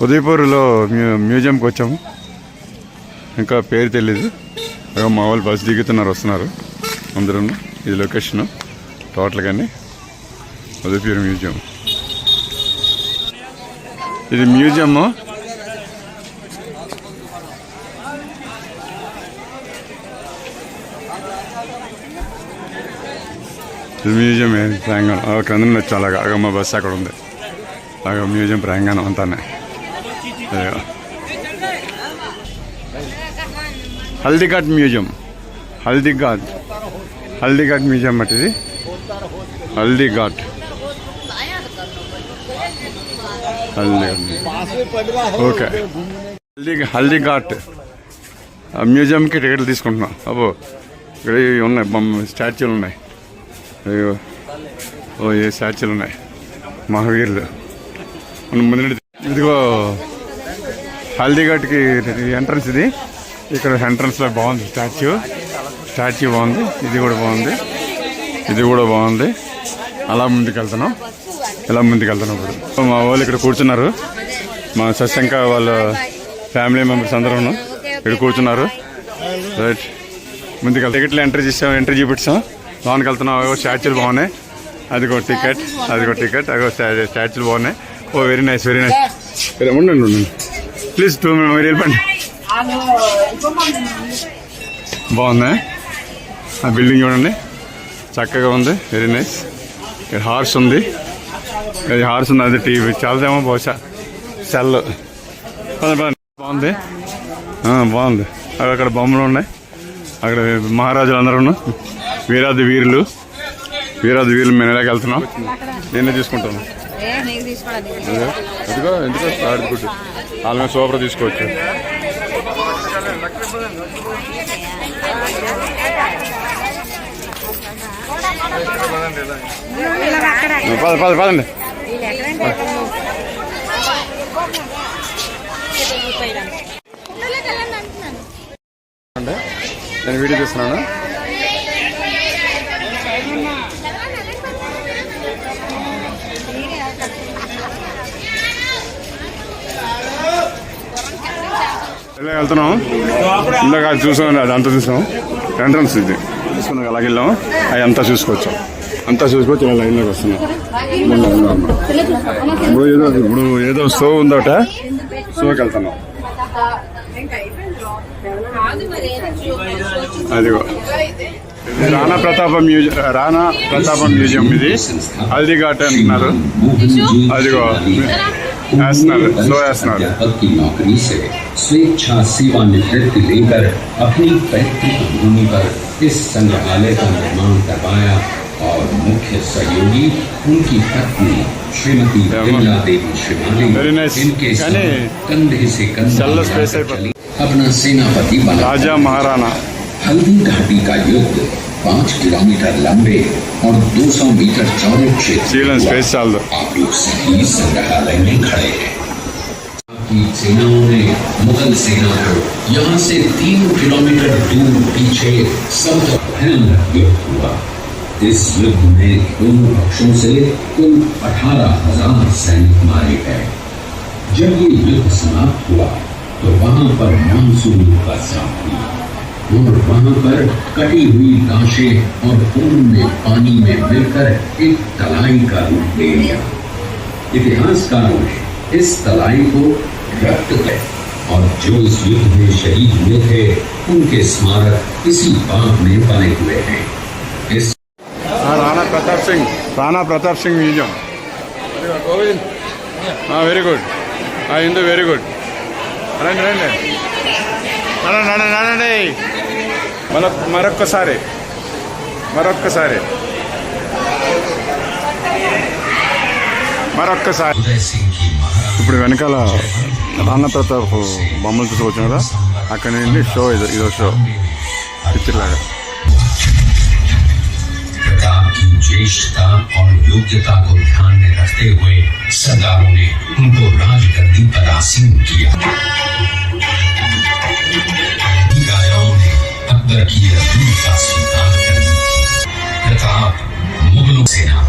ఉదయపూర్లో మ్యూజియంకి వచ్చాము. ఇంకా పేరు తెలీదు. మా వాళ్ళు బస్సు దిగుతున్నారు, వస్తున్నారు అందరూ. ఇది లొకేషను టోటల్గానే ఉదయపూర్ మ్యూజియం. ఇది మ్యూజియము. ఇది మ్యూజియం ప్రాంగణం. క్రింద వచ్చి అలాగా మా బస్సు అక్కడ ఉంది. అలాగా మ్యూజియం ప్రాంగణం అంతానే. హల్దీఘాట్ మ్యూజియం. హల్దీఘాట్ మ్యూజియం అంటే ఇది హల్దీఘాట్. ఓకే, హల్దీఘాట్ మ్యూజియంకి టికెట్లు తీసుకుంటున్నాం. అబ్బో, ఇక్కడ ఉన్నాయి స్టాచ్యూలు ఉన్నాయి. అయ్యో, ఓ ఏ స్టాచ్యూలు ఉన్నాయి మహావీరులు. ముందు ఇదిగో హల్దీఘాట్కి ఎంట్రన్స్. ఇది ఇక్కడ ఎంట్రన్స్లో బాగుంది స్టాచ్యూ బాగుంది. ఇది కూడా బాగుంది. అలా ముందుకెళ్తున్నాం ఇప్పుడు. మా వాళ్ళు ఇక్కడ కూర్చున్నారు. మా శశంక వాళ్ళ ఫ్యామిలీ మెంబర్స్ అందరూ ఇక్కడ కూర్చున్నారు. రైట్, ముందుకెళ్తాం. టికెట్లు ఎంట్రీ చూపించాం. లోనికి వెళ్తున్నాం. స్టాచ్యూలు బాగున్నాయి. అదిగో టికెట్. అదిగో స్టాచ్యూలు బాగున్నాయి. ఓ వెరీ నైస్. ఉండండి ప్లీజ్, 2 minutes మీరు వెళ్ళిపోండి. బాగుందా ఆ బిల్డింగ్? చూడండి, చక్కగా ఉంది. Very nice. ఇక్కడ హార్స్ ఉంది. అది టీవీ చాలదేమో బహుశా సెల్. బాగుంది. అక్కడ బొమ్మలు ఉన్నాయి. అక్కడ మహారాజులు అందరూ వీరాది వీరులు మేము ఎలాగ వెళ్తున్నాం. నేనే తీసుకుంటాను. ఎందుకో గుడ్. వాళ్ళ సూపర్ తీసుకోవచ్చు. పదండి. నేను వీడియో తీస్తున్నాను. ఇలా వెళ్తున్నాం. ఇందాక చూసాం, అదంతా చూసాం. ఎంట్రన్స్ ఇది చూసుకున్నాం. అలాగే వెళ్ళాం. అవి అంతా చూసుకోవచ్చు. ఇలా లైన్లోకి వస్తున్నాం. ఇప్పుడు ఏదో షో ఉందట, షోకి వెళ్తున్నాం. అదిగో రాణా ప్రతాపం మ్యూజియం. ఇది హల్దీఘాట్ అంటున్నారు. అదిగో नौकरी से स्वेच्छा सेवानिवृत्ति लेकर अपनी पैतृक भूमि पर इस संग्रहालय का निर्माण करवाया और मुख्य सहयोगी उनकी पत्नी श्रीमती विमला देवी श्रीमाली इनके कंधे से कंधे चली अपना सेनापति बना राजा महाराणा। हल्दी घाटी का युद्ध 5 किलोमीटर लंबे और 200 मीटर चौड़े क्षेत्र आप लोग सही संग्रहालय में खड़े हैं। सेनाओं ने मुगल सेना को यहाँ से 3 किलोमीटर दूर पीछे सब भयानक युद्ध हुआ। इस युद्ध में दोनों पक्षों से कुल 18,000 सैनिक मारे गए। जब ये युद्ध समाप्त हुआ तो वहाँ पर मानसून वर्षा हुई और वहाँ पर कटी हुई लाशें और खून ने पानी में मिलकर एक तलाई का रूप ले लिया। इतिहासकारों ने इस तलाई को रक्त है और जो इस युद्ध में शहीद हुए थे उनके स्मारक इसी बाग में बने हुए हैं। इस Rana Pratap Singh museum. Very good. Indu very good. రండి మరొక్కసారి ఇప్పుడు వెనకాల రాణా ప్రతాప్ బొమ్మలు తీసుకొచ్చాం కదా, అక్కడ నుండి షో. ఇదో షో పిక్చర్లాగా. ज्येष्ठता और योग्यता को ध्यान में रखते हुए सरदारों ने उनको राजगद्दी पर आसीन किया। गायों ने अकबर की रद्दी का स्वीकार कर प्रताप मुगलों सेना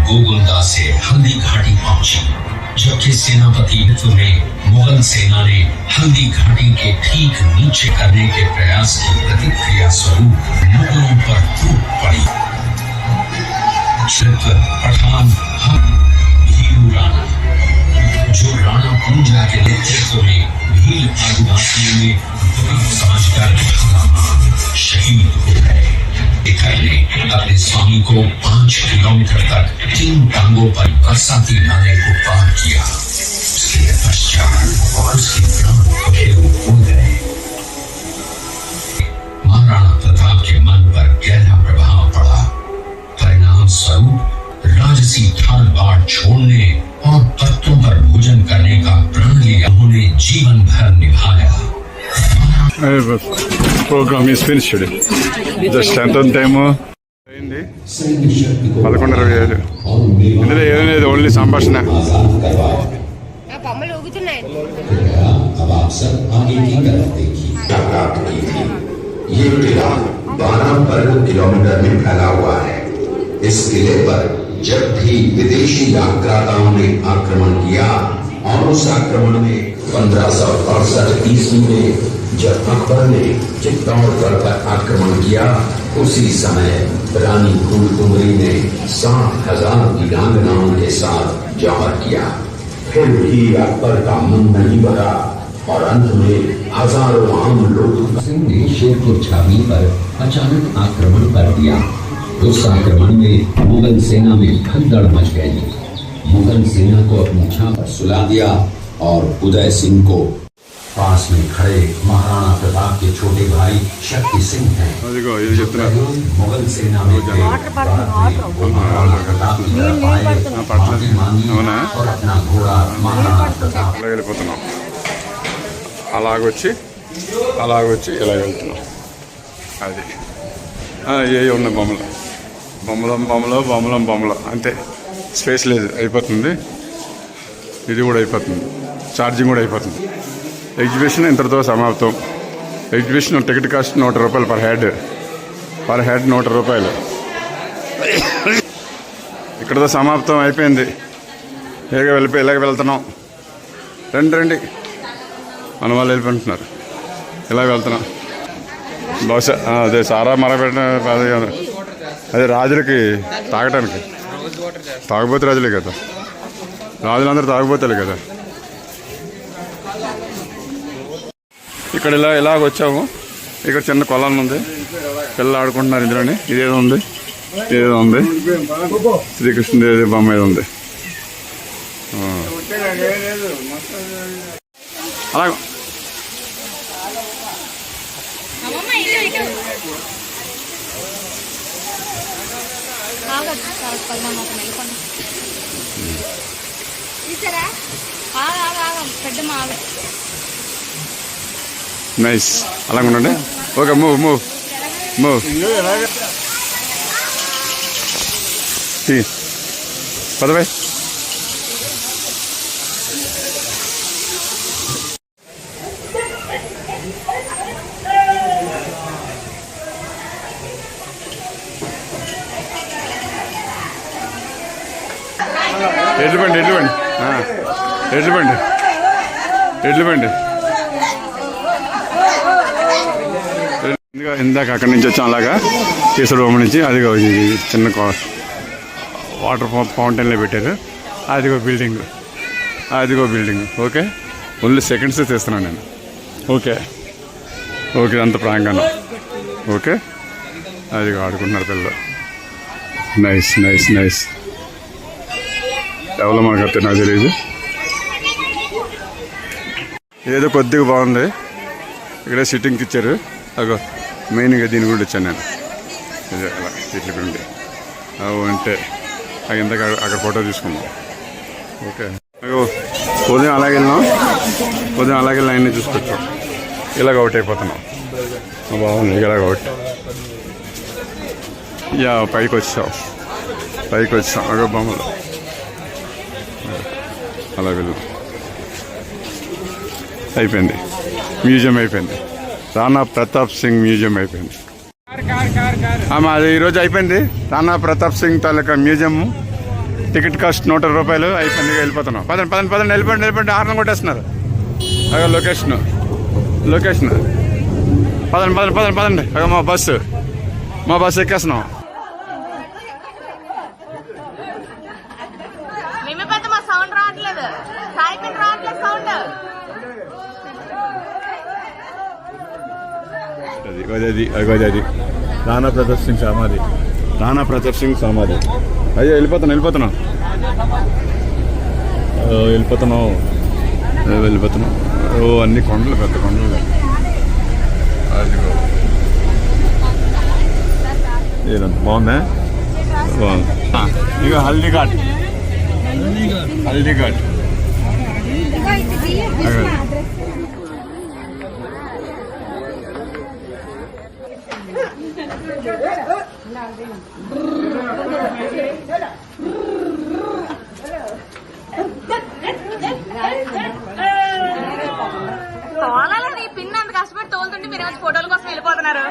गोकुलदा से हल्दी घाटी पहुंची। जबकि सेनापति मित्र ने मुगल सेना ने हल्दी घाटी के ठीक नीचे करने के प्रयास की प्रतिक्रिया स्वरूप मुगलों पर टूट पड़ी। चित्र पठान भीलू राणा, जो राणा पूंजा के नेतृत्व में भील आदिवासियों में बुरा समझकर शहीद हो गए। ने अपने स्वामी को 5 किलोमीटर तक 3 टांगों पर बरसाती नाले को पार किया। उसके पश्चात और उसके प्राण पखेरु हो गए। महाराणा प्रताप के मन पर गहरा प्रभाव पड़ा। परिणाम स्वरूप राजसी ठाल बाट छोड़ने और पत्तों पर भोजन करने का प्रण लिया उन्होंने जीवन भर निभाया। Programme is finished. జస్ట్ ఎంత టైము అయింది? 11:25. ఇందులో ఏం లేదు, ఓన్లీ సంభాషణ. अब आप सब आगे की तरफ देखिए। प्राप्त की थी। ये किला 12 वर्ग किलोमीटर में फैला हुआ है। इस किले पर जब भी विदेशी आक्रांताओं ने आक्रमण किया और उस आक्रमण में 1568 ईस्वी में जब अकबर ने चित्तौड़गढ़ पर आक्रमण किया, उसी समय रानी फूलकुमारी ने 7,000 वीरांगनाओं के साथ जौहर किया। फिर भी अकबर का मन नहीं भरा और अंत में हजारों आम लोगों ने शेरपुर छावनी पर अचानक आक्रमण कर दिया। उस आक्रमण में मुगल सेना में भगदड़ मच गई। मुगल सेना को अपनी छाव पर सुला दिया और उदय सिंह को पास में खड़े महाराणा प्रताप के छोटे भाई शक्ति सिंह हैं। मुगल सेना में और अपना घोड़ा महाराणा प्रताप అలాగొచ్చి ఇలా వెళ్తున్నాం. అది ఏ ఉన్న బొమ్మలు అంతే, స్పేస్ లేదు, అయిపోతుంది. ఇది కూడా అయిపోతుంది, ఛార్జింగ్ కూడా అయిపోతుంది. ఎగ్జిబిషన్ ఇంతటితో సమాప్తం. ఎగ్జిబిషన్ టికెట్ కాస్ట్ 100 రూపాయలు పర్ హెడ్ 100 రూపాయలు. ఇక్కడతో సమాప్తం అయిపోయింది. ఇలాగ వెళ్తున్నాం. రండి మన వాళ్ళు వెళ్ళిపోతున్నారు. ఇలా వెళ్తున్నాం. బహుశా అదే సారా మరపెట్టిన అదే రాజులకి తాగటానికి, తాగుబోతు రాజులే కదా, రాజులందరూ తాగుబోతులే కదా. ఇక్కడ ఇలాగ వచ్చాము. ఇక్కడ చిన్న కొలను ఉంది, పిల్లలు ఆడుకుంటున్నారు ఇందులోని. ఇదేదో ఉంది శ్రీకృష్ణుదేవి బొమ్మ ఏదో ఉంది. అలాగ నైస్. అలాగ ఉండండి. ఓకే, మూవ్ పదవే. ఎడ్లు బండి ఇందాక అక్కడి నుంచి వచ్చాం. అలాగా కేసుడు బొమ్మ నుంచి అదిగో చిన్న వాటర్ ఫౌంటైన్లో పెట్టారు. అదిగో బిల్డింగ్. ఓకే, ఓన్లీ సెకండ్స్ తీస్తున్నాను నేను. ఓకే అంత ప్రాంగణం. ఓకే, అదిగో ఆడుకుంటున్నారు పిల్లలు. నైస్. ఎవరో మనకు అర్థం నాకు తెలియదు. ఏదో కొద్దిగా బాగుంది. ఇక్కడ సిట్టింగ్కి ఇచ్చారు. అగో మెయిన్గా దీని గురించి వచ్చాను నేను. ఇదే అలా ఇట్ల గురించి అంటే ఇందాక అక్కడ ఫోటో తీసుకున్నాం. ఓకే, అగో ఉదయం అలాగే వెళ్ళిన ఆయన్ని చూసుకొచ్చాం. ఇలాగ అవుట్ అయిపోతున్నాం. బాగుంది. ఇలాగ అవుట్. పైకి వచ్చాం. అగో బొమ్మలు అలా వెళ్ళు. అయిపోయింది, మ్యూజియం అయిపోయింది. రాణా ప్రతాప్ సింగ్ మ్యూజియం అయిపోయింది. మాది ఈరోజు అయిపోయింది. రాణా ప్రతాప్ సింగ్ తాలూకా మ్యూజియం టికెట్ కాస్ట్ 120 రూపాయలు. అయిపోయింది, వెళ్ళిపోతున్నాం. పదండి పదండి పదండి, వెళ్ళిపోండి. హార్న్ కొట్టేస్తున్నారు. అదే లొకేషన్. పదండి. అదే మా బస్సు ఎక్కేస్తున్నాం. అది రాణా ప్రతాప్ సింగ్ సమాధి. అయ్యో వెళ్ళిపోతున్నాం. ఓ అన్ని కొండలు, పెద్ద కొండలు. అదిగో ఏదంత బాగుందా? బాగుంది. ఇక హల్దీఘాట్. తోలాలని పిన్ అంత కష్టపడి తోలుతుంటే మీరు వచ్చి ఫోటోల కోసం వెళ్ళిపోతున్నారు.